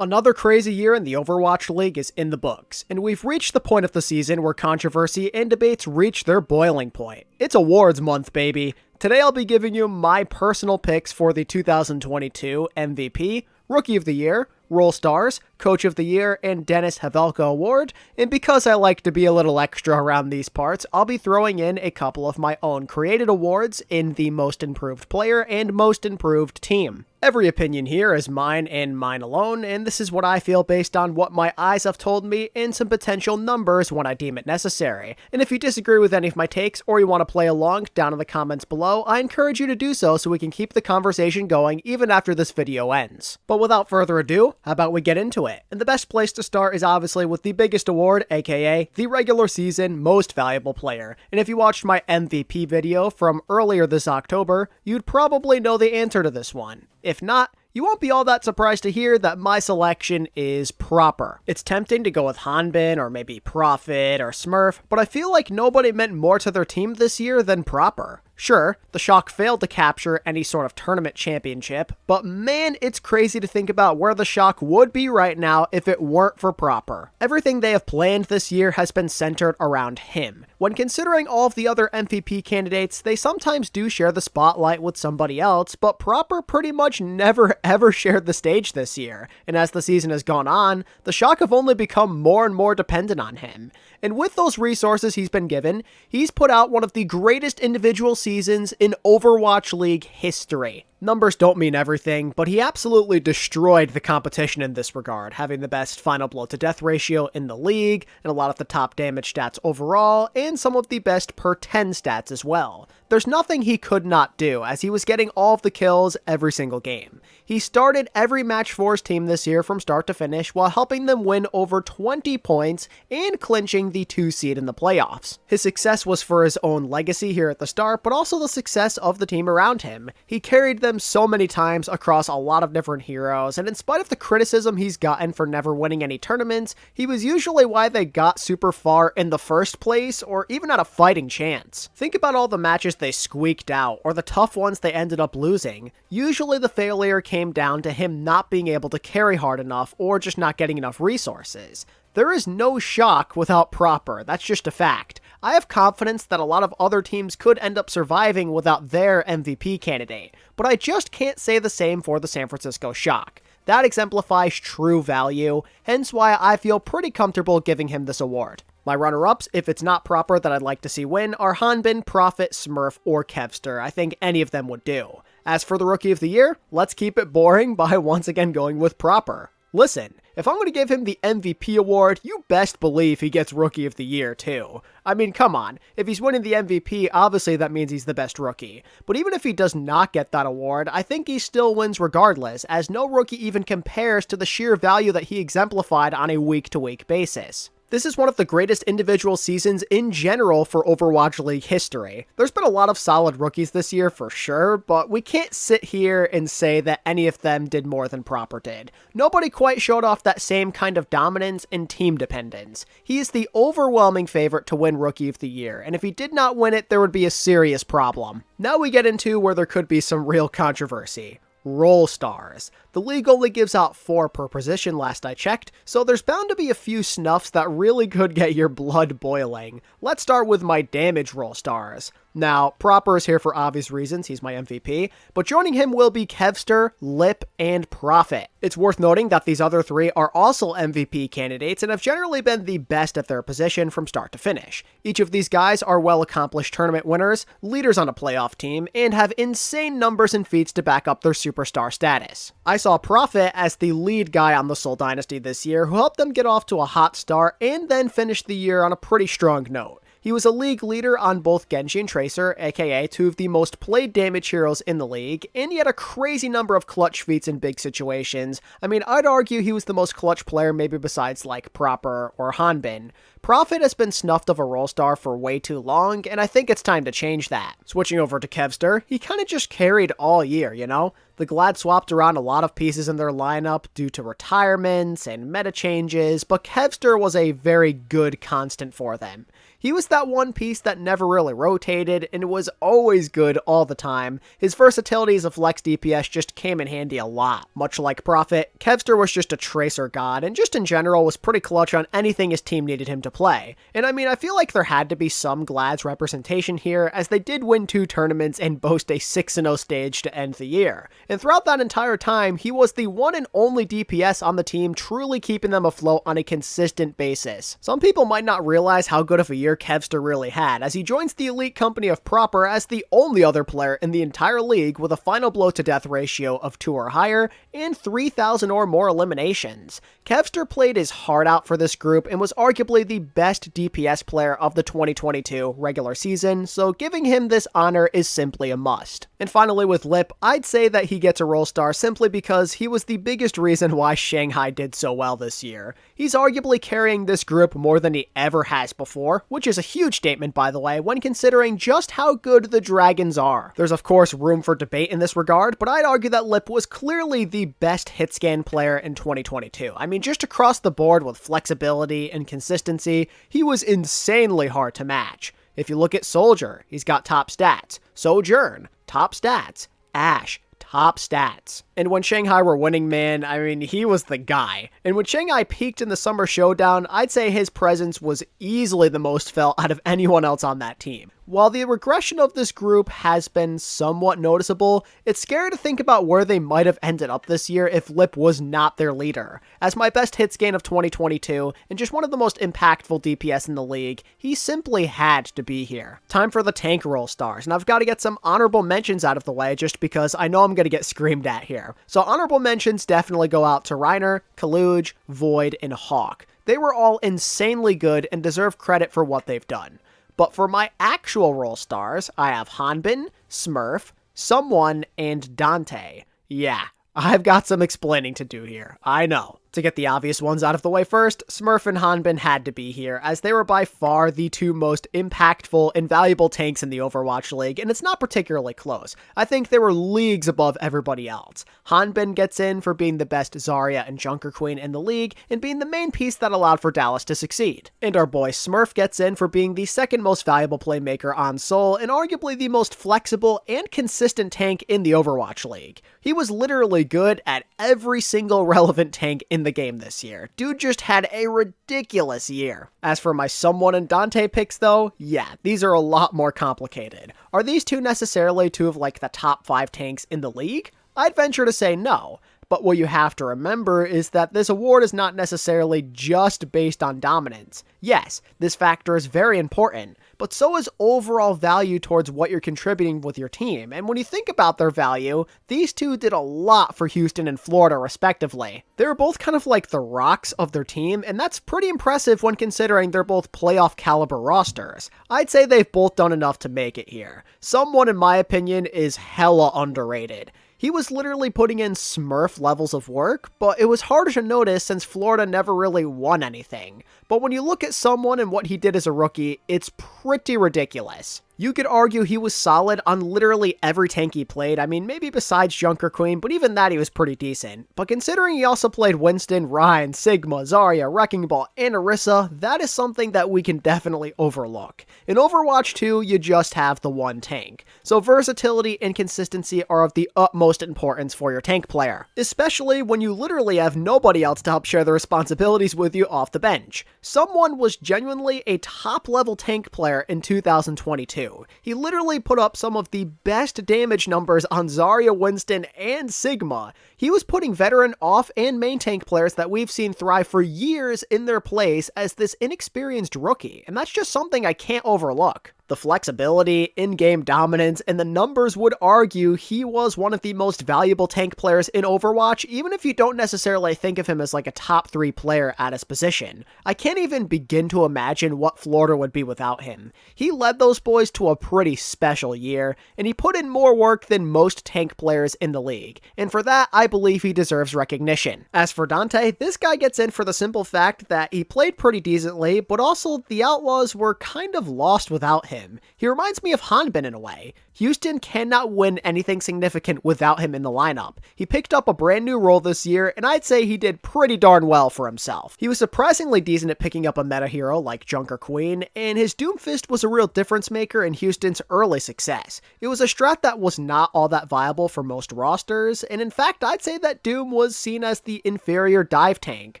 Another crazy year in the Overwatch League is in the books, and we've reached the point of the season where controversy and debates reach their boiling point. It's awards month, baby. Today I'll be giving you my personal picks for the 2022 MVP, Rookie of the Year, Role Stars, Coach of the Year, and Dennis Havelka Award, and because I like to be a little extra around these parts, I'll be throwing in a couple of my own created awards in the Most Improved Player and Most Improved Team. Every opinion here is mine and mine alone, and this is what I feel based on what my eyes have told me and some potential numbers when I deem it necessary. And if you disagree with any of my takes or you want to play along down in the comments below, I encourage you to do so we can keep the conversation going even after this video ends. But without further ado, how about we get into it? And the best place to start is obviously with the biggest award, aka the regular season Most Valuable Player. And if you watched my MVP video from earlier this October, you'd probably know the answer to this one. If not, you won't be all that surprised to hear that my selection is Proper. It's tempting to go with Hanbin or maybe Prophet or Smurf, but I feel like nobody meant more to their team this year than Proper. Sure, the Shock failed to capture any sort of tournament championship, but man, it's crazy to think about where the Shock would be right now if it weren't for Proper. Everything they have planned this year has been centered around him. When considering all of the other MVP candidates, they sometimes do share the spotlight with somebody else, but Proper pretty much never ever shared the stage this year, and as the season has gone on, the Shock have only become more and more dependent on him. And with those resources he's been given, he's put out one of the greatest individual seasons in Overwatch League history. Numbers don't mean everything, but he absolutely destroyed the competition in this regard, having the best final blow to death ratio in the league, and a lot of the top damage stats overall, and some of the best per 10 stats as well. There's nothing he could not do, as he was getting all of the kills every single game. He started every match for his team this year from start to finish, while helping them win over 20 points and clinching the 2 seed in the playoffs. His success was for his own legacy here at the start, but also the success of the team around him. He carried them so many times across a lot of different heroes, and in spite of the criticism he's gotten for never winning any tournaments, he was usually why they got super far in the first place, or even had a fighting chance. Think about all the matches they squeaked out, or the tough ones they ended up losing. Usually the failure came down to him not being able to carry hard enough, or just not getting enough resources. There is no Shock without Proper, that's just a fact. I have confidence that a lot of other teams could end up surviving without their MVP candidate, but I just can't say the same for the San Francisco Shock. That exemplifies true value, hence why I feel pretty comfortable giving him this award. My runner-ups, if it's not Proper that I'd like to see win, are Hanbin, Prophet, Smurf, or Kevster. I think any of them would do. As for the Rookie of the Year, let's keep it boring by once again going with Proper. Listen, if I'm going to give him the MVP award, you best believe he gets Rookie of the Year too. I mean, come on, if he's winning the MVP, obviously that means he's the best rookie. But even if he does not get that award, I think he still wins regardless, as no rookie even compares to the sheer value that he exemplified on a week-to-week basis. This is one of the greatest individual seasons in general for Overwatch League history. There's been a lot of solid rookies this year for sure, but we can't sit here and say that any of them did more than Proper did. Nobody quite showed off that same kind of dominance and team dependence. He is the overwhelming favorite to win Rookie of the Year, and if he did not win it, there would be a serious problem. Now we get into where there could be some real controversy. Role Stars. The league only gives out 4 per position last I checked, so there's bound to be a few snuffs that really could get your blood boiling. Let's start with my damage Role Stars. Now, Proper is here for obvious reasons, he's my MVP, but joining him will be Kevster, Lip, and Prophet. It's worth noting that these other 3 are also MVP candidates and have generally been the best at their position from start to finish. Each of these guys are well-accomplished tournament winners, leaders on a playoff team, and have insane numbers and feats to back up their superstar status. I saw Prophet as the lead guy on the Seoul Dynasty this year, who helped them get off to a hot start and then finish the year on a pretty strong note. He was a league leader on both Genji and Tracer, aka 2 of the most played damage heroes in the league, and he had a crazy number of clutch feats in big situations. I mean, I'd argue he was the most clutch player maybe besides like Proper or Hanbin. Prophet has been snuffed of a role star for way too long, and I think it's time to change that. Switching over to Kevster, he kinda just carried all year, you know? The Glad swapped around a lot of pieces in their lineup due to retirements and meta changes, but Kevster was a very good constant for them. He was that one piece that never really rotated and was always good all the time. His versatility as a flex DPS just came in handy a lot. Much like Prophet, Kevster was just a tracer god and just in general was pretty clutch on anything his team needed him to play. And I mean, I feel like there had to be some Glad's representation here as they did win 2 tournaments and boast a 6-0 stage to end the year. And throughout that entire time, he was the one and only DPS on the team truly keeping them afloat on a consistent basis. Some people might not realize how good of a year Kevster really had, as he joins the elite company of Proper as the only other player in the entire league with a final blow to death ratio of 2 or higher and 3,000 or more eliminations. Kevster played his heart out for this group and was arguably the best DPS player of the 2022 regular season, so giving him this honor is simply a must. And finally with Lip, I'd say that he gets a role star simply because he was the biggest reason why Shanghai did so well this year. He's arguably carrying this group more than he ever has before, which is a huge statement by the way when considering just how good the Dragons are. There's of course room for debate in this regard, but I'd argue that Lip was clearly the best hit scan player in 2022. I mean, just across the board with flexibility and consistency, he was insanely hard to match. If you look at Soldier, he's got top stats. Sojourn, top stats. Ashe, top stats. And when Shanghai were winning, man, I mean, he was the guy. And when Shanghai peaked in the Summer Showdown, I'd say his presence was easily the most felt out of anyone else on that team. While the regression of this group has been somewhat noticeable, it's scary to think about where they might have ended up this year if Lip was not their leader. As my best hits gain of 2022, and just one of the most impactful DPS in the league, he simply had to be here. Time for the tank role stars, and I've got to get some honorable mentions out of the way just because I know I'm going to get screamed at here. So honorable mentions definitely go out to Reiner, Kaluj, Void, and Hawk. They were all insanely good and deserve credit for what they've done. But for my actual role stars, I have Hanbin, Smurf, Someone, and Dante. Yeah, I've got some explaining to do here, I know. To get the obvious ones out of the way first, Smurf and Hanbin had to be here, as they were by far the 2 most impactful and valuable tanks in the Overwatch League, and it's not particularly close. I think they were leagues above everybody else. Hanbin gets in for being the best Zarya and Junker Queen in the league, and being the main piece that allowed for Dallas to succeed. And our boy Smurf gets in for being the 2nd most valuable playmaker on Sol, and arguably the most flexible and consistent tank in the Overwatch League. He was literally good at every single relevant tank in the game this year. Dude just had a ridiculous year. As for my Someone and Dante picks though, yeah, these are a lot more complicated. Are these 2 necessarily 2 of like the top 5 tanks in the league? I'd venture to say no. But what you have to remember is that this award is not necessarily just based on dominance. Yes, this factor is very important, but so is overall value towards what you're contributing with your team. And when you think about their value, these 2 did a lot for Houston and Florida respectively. They were both kind of like the rocks of their team, and that's pretty impressive when considering they're both playoff caliber rosters. I'd say they've both done enough to make it here. Someone, in my opinion, is hella underrated. He was literally putting in Smurf levels of work, but it was harder to notice since Florida never really won anything. But when you look at Someone and what he did as a rookie, it's pretty ridiculous. You could argue he was solid on literally every tank he played. I mean, maybe besides Junker Queen, but even that he was pretty decent. But considering he also played Winston, Ryan, Sigma, Zarya, Wrecking Ball, and Orisa, that is something that we can definitely overlook. In Overwatch 2, you just have the one tank. So versatility and consistency are of the utmost importance for your tank player, especially when you literally have nobody else to help share the responsibilities with you off the bench. Someone was genuinely a top-level tank player in 2022. He literally put up some of the best damage numbers on Zarya, Winston, and Sigma. He was putting veteran off and main tank players that we've seen thrive for years in their place as this inexperienced rookie, and that's just something I can't overlook. The flexibility, in-game dominance, and the numbers would argue he was one of the most valuable tank players in Overwatch, even if you don't necessarily think of him as like a top 3 player at his position. I can't even begin to imagine what Florida would be without him. He led those boys to a pretty special year, and he put in more work than most tank players in the league, and for that, I believe he deserves recognition. As for Dante, this guy gets in for the simple fact that he played pretty decently, but also the Outlaws were kind of lost without him. him. He reminds me of Hanbin in a way. Houston cannot win anything significant without him in the lineup. He picked up a brand new role this year, and I'd say he did pretty darn well for himself. He was surprisingly decent at picking up a meta hero like Junker Queen, and his Doomfist was a real difference maker in Houston's early success. It was a strat that was not all that viable for most rosters, and in fact I'd say that Doom was seen as the inferior dive tank.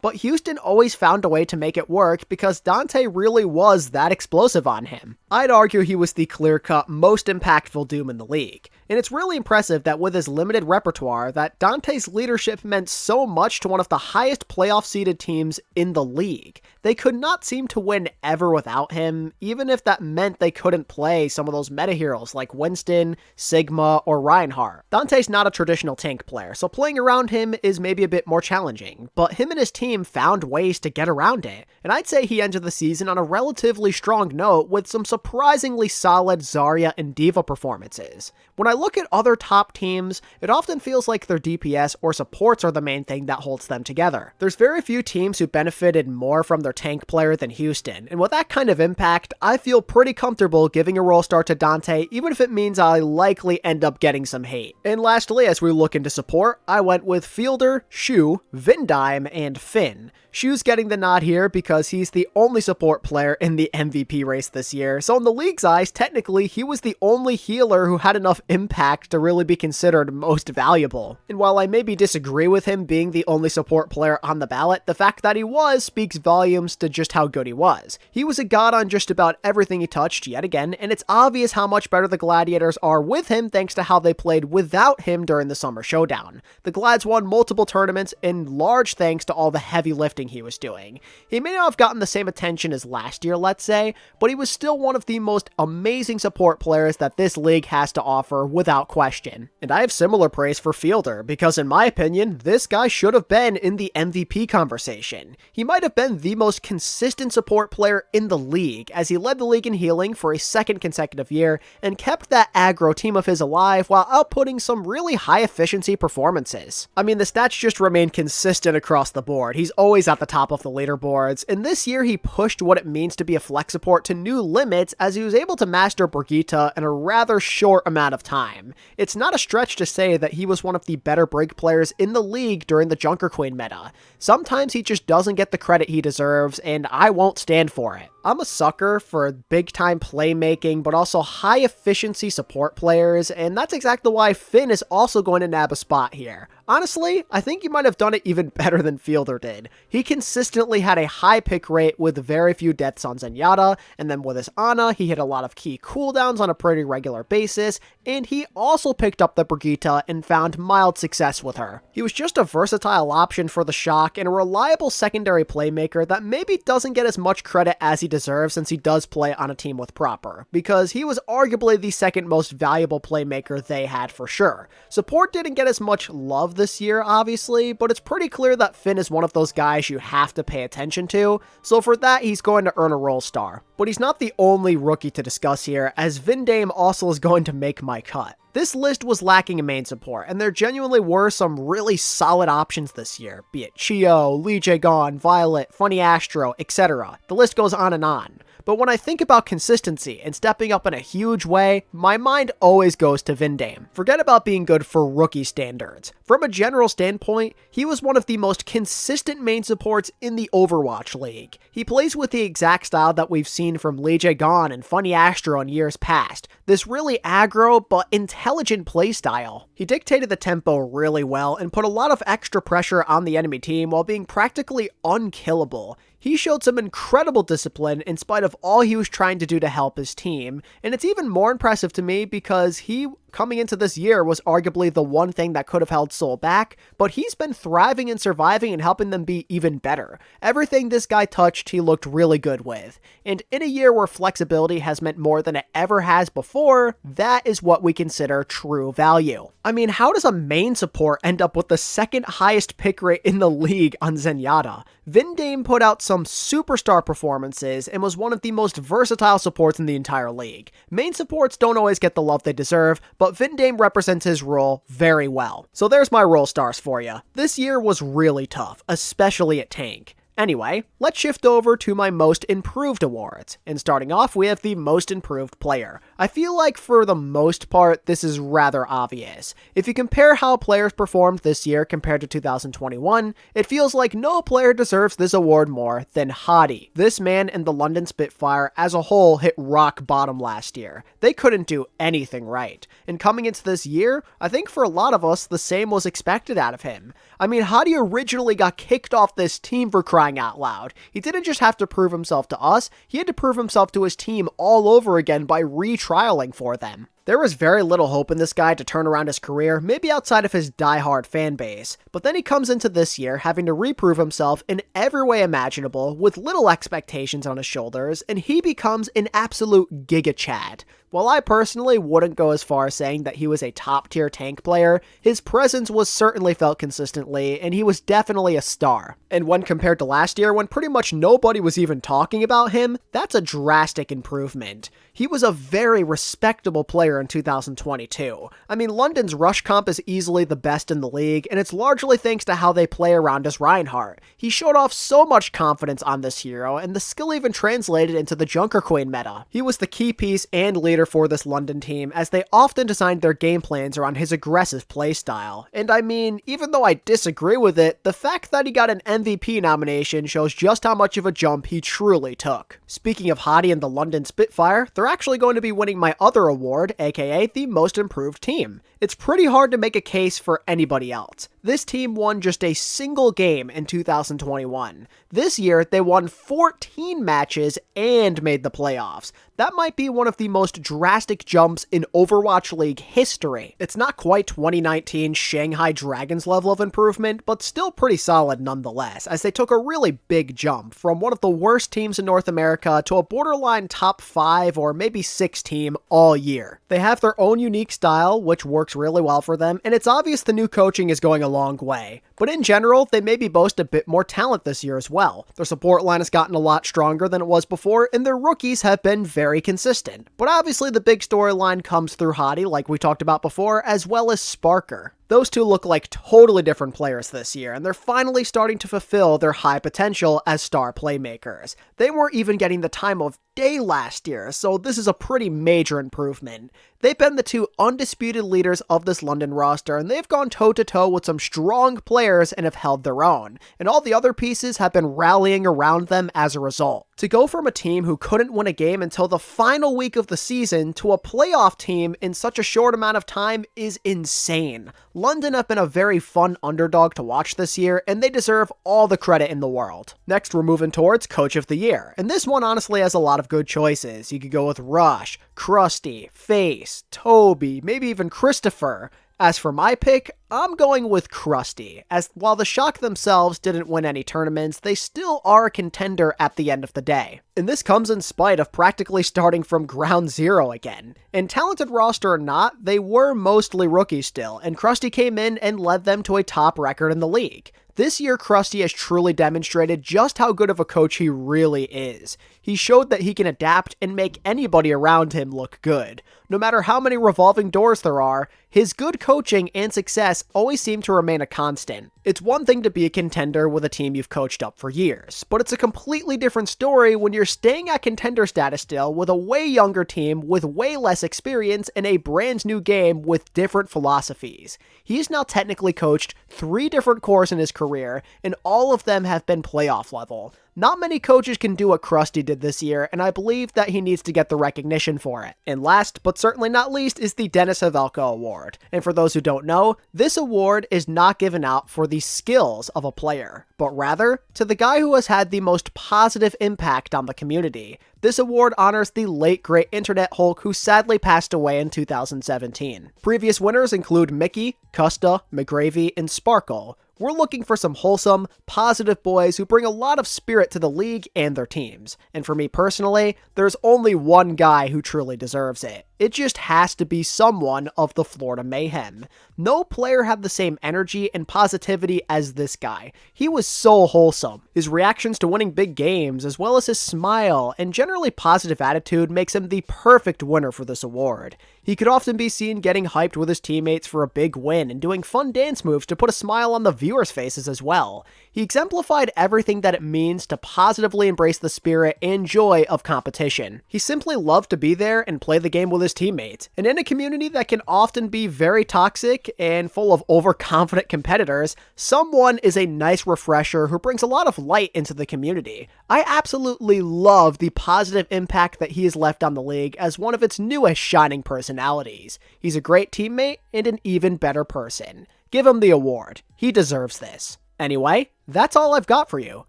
But Houston always found a way to make it work because Dante really was that explosive on him. I'd argue he was the clear-cut most impactful Doom in the league. And it's really impressive that with his limited repertoire, that Dante's leadership meant so much to one of the highest playoff-seeded teams in the league. They could not seem to win ever without him, even if that meant they couldn't play some of those meta heroes like Winston, Sigma, or Reinhardt. Dante's not a traditional tank player, so playing around him is maybe a bit more challenging, but him and his team found ways to get around it, and I'd say he ended the season on a relatively strong note with some surprisingly solid Zarya and D.Va performances. When I look at other top teams, it often feels like their DPS or supports are the main thing that holds them together. There's very few teams who benefited more from their tank player than Houston, and with that kind of impact, I feel pretty comfortable giving a role star to Dante, even if it means I likely end up getting some hate. And lastly, as we look into support, I went with Fielder, Shu, Vindime, and Finn. Shu's getting the nod here because he's the only support player in the MVP race this year, so in the league's eyes, technically, he was the only healer who had enough impact to really be considered most valuable. And while I maybe disagree with him being the only support player on the ballot, the fact that he was speaks volumes to just how good he was. He was a god on just about everything he touched yet again, and it's obvious how much better the Gladiators are with him thanks to how they played without him during the Summer Showdown. The Glads won multiple tournaments in large thanks to all the heavy lifting he was doing. He may not have gotten the same attention as last year, let's say, but he was still one of the most amazing support players that this league has to offer without question. And I have similar praise for Fielder, because in my opinion, this guy should have been in the MVP conversation. He might have been the most consistent support player in the league, as he led the league in healing for a second consecutive year, and kept that aggro team of his alive while outputting some really high efficiency performances. I mean, the stats just remain consistent across the board. He's always at the top of the leaderboards, and this year he pushed what it means to be a flex support to new limits as he was able to master Brigitte in a rather short amount of time. It's not a stretch to say that he was one of the better break players in the league during the Junker Queen meta. Sometimes he just doesn't get the credit he deserves, and I won't stand for it. I'm a sucker for big-time playmaking, but also high-efficiency support players, and that's exactly why Finn is also going to nab a spot here. Honestly, I think he might have done it even better than Fielder did. He consistently had a high pick rate with very few deaths on Zenyatta, and then with his Ana, he hit a lot of key cooldowns on a pretty regular basis, and he also picked up the Brigitte and found mild success with her. He was just a versatile option for the Shock and a reliable secondary playmaker that maybe doesn't get as much credit as he deserves since he does play on a team with Proper, because he was arguably the second most valuable playmaker they had for sure. Support didn't get as much love this year, obviously, but it's pretty clear that Finn is one of those guys you have to pay attention to, so for that he's going to earn a role star. But he's not the only rookie to discuss here, as Vindame also is going to make my cut. This list was lacking in main support, and there genuinely were some really solid options this year, be it Chio, Lee Jae-gon, Violet, Funny Astro, etc. The list goes on and on. But when I think about consistency and stepping up in a huge way, my mind always goes to Vindame. Forget about being good for rookie standards. From a general standpoint, he was one of the most consistent main supports in the Overwatch League. He plays with the exact style that we've seen from Lee Jae-gon and Funny Astro in years past. This really aggro but intelligent playstyle. He dictated the tempo really well and put a lot of extra pressure on the enemy team while being practically unkillable. He showed some incredible discipline in spite of all he was trying to do to help his team, and it's even more impressive to me because he, coming into this year, was arguably the one thing that could have held Seoul back, but he's been thriving and surviving and helping them be even better. Everything this guy touched, he looked really good with. And in a year where flexibility has meant more than it ever has before, that is what we consider true value. I mean, how does a main support end up with the second highest pick rate in the league on Zenyatta? Vindame put out some superstar performances and was one of the most versatile supports in the entire league. Main supports don't always get the love they deserve, but Vindame represents his role very well. So there's my role stars for you. This year was really tough, especially at tank. Anyway, let's shift over to my most improved awards. And starting off, we have the most improved player. I feel like for the most part, this is rather obvious. If you compare how players performed this year compared to 2021, it feels like no player deserves this award more than Hadi. This man and the London Spitfire as a whole hit rock bottom last year. They couldn't do anything right. And coming into this year, I think for a lot of us, the same was expected out of him. I mean, Hadi originally got kicked off this team for crying out loud. He didn't just have to prove himself to us, he had to prove himself to his team all over again by retrialing for them. There was very little hope in this guy to turn around his career, maybe outside of his diehard fan base. But then he comes into this year having to reprove himself in every way imaginable with little expectations on his shoulders, and he becomes an absolute Giga Chad. While I personally wouldn't go as far as saying that he was a top-tier tank player, his presence was certainly felt consistently, and he was definitely a star. And when compared to last year, when pretty much nobody was even talking about him, that's a drastic improvement. He was a very respectable player in 2022. I mean, London's rush comp is easily the best in the league, and it's largely thanks to how they play around his Reinhardt. He showed off so much confidence on this hero, and the skill even translated into the Junker Queen meta. He was the key piece and leader for this London team, as they often designed their game plans around his aggressive playstyle. And I mean, even though I disagree with it, the fact that he got an MVP nomination shows just how much of a jump he truly took. Speaking of Hadi and the London Spitfire, they're actually going to be winning my other award, aka the Most Improved Team. It's pretty hard to make a case for anybody else. This team won just a single game in 2021. This year, they won 14 matches and made the playoffs. That might be one of the most drastic jumps in Overwatch League history. It's not quite 2019 Shanghai Dragons level of improvement, but still pretty solid nonetheless, as they took a really big jump from one of the worst teams in North America to a borderline top 5 or maybe 6 team all year. They have their own unique style, which works really well for them, and it's obvious the new coaching is going a long way. But in general, they maybe boast a bit more talent this year as well. Their support line has gotten a lot stronger than it was before, and their rookies have been very consistent. But obviously the big storyline comes through Hadi, like we talked about before, as well as Sparker. Those two look like totally different players this year, and they're finally starting to fulfill their high potential as star playmakers. They weren't even getting the time of day last year, so this is a pretty major improvement. They've been the two undisputed leaders of this London roster, and they've gone toe-to-toe with some strong players and have held their own, and all the other pieces have been rallying around them as a result. To go from a team who couldn't win a game until the final week of the season to a playoff team in such a short amount of time is insane. London have been a very fun underdog to watch this year, and they deserve all the credit in the world. Next, we're moving towards Coach of the Year, and this one honestly has a lot of good choices. You could go with Rush, Krusty, Face, Toby, maybe even Christopher. As for my pick, I'm going with Krusty, as while the Shock themselves didn't win any tournaments, they still are a contender at the end of the day. And this comes in spite of practically starting from ground zero again. And talented roster or not, they were mostly rookies still, and Krusty came in and led them to a top record in the league. This year, Krusty has truly demonstrated just how good of a coach he really is. He showed that he can adapt and make anybody around him look good. No matter how many revolving doors there are, his good coaching and success always seem to remain a constant. It's one thing to be a contender with a team you've coached up for years, but it's a completely different story when you're staying at contender status still with a way younger team with way less experience and a brand new game with different philosophies. He's now technically coached 3 different cores in his career, and all of them have been playoff level. Not many coaches can do what Krusty did this year, and I believe that he needs to get the recognition for it. And last, but certainly not least, is the Dennis Havelka Award. And for those who don't know, this award is not given out for the skills of a player, but rather to the guy who has had the most positive impact on the community. This award honors the late great Internet Hulk who sadly passed away in 2017. Previous winners include Mickey, Custa, McGravy, and Sparkle. We're looking for some wholesome, positive boys who bring a lot of spirit to the league and their teams. And for me personally, there's only one guy who truly deserves it. It just has to be someone of the Florida Mayhem. No player had the same energy and positivity as this guy. He was so wholesome. His reactions to winning big games, as well as his smile and generally positive attitude, makes him the perfect winner for this award. He could often be seen getting hyped with his teammates for a big win and doing fun dance moves to put a smile on the viewers' faces as well. He exemplified everything that it means to positively embrace the spirit and joy of competition. He simply loved to be there and play the game with his teammates, and in a community that can often be very toxic and full of overconfident competitors, someone is a nice refresher who brings a lot of light into the community. I absolutely love the positive impact that he has left on the league as one of its newest shining personalities. He's a great teammate and an even better person. Give him the award. He deserves this. Anyway, that's all I've got for you.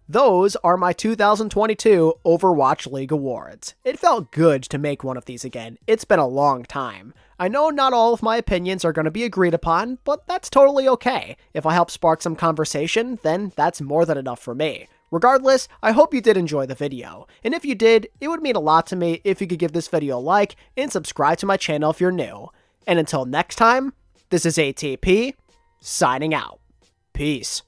Those are my 2022 Overwatch League awards. It felt good to make one of these again. It's been a long time. I know not all of my opinions are going to be agreed upon, but that's totally okay. If I help spark some conversation, then that's more than enough for me. Regardless, I hope you did enjoy the video, and if you did, it would mean a lot to me if you could give this video a like and subscribe to my channel if you're new. And until next time, this is ATP, signing out. Peace.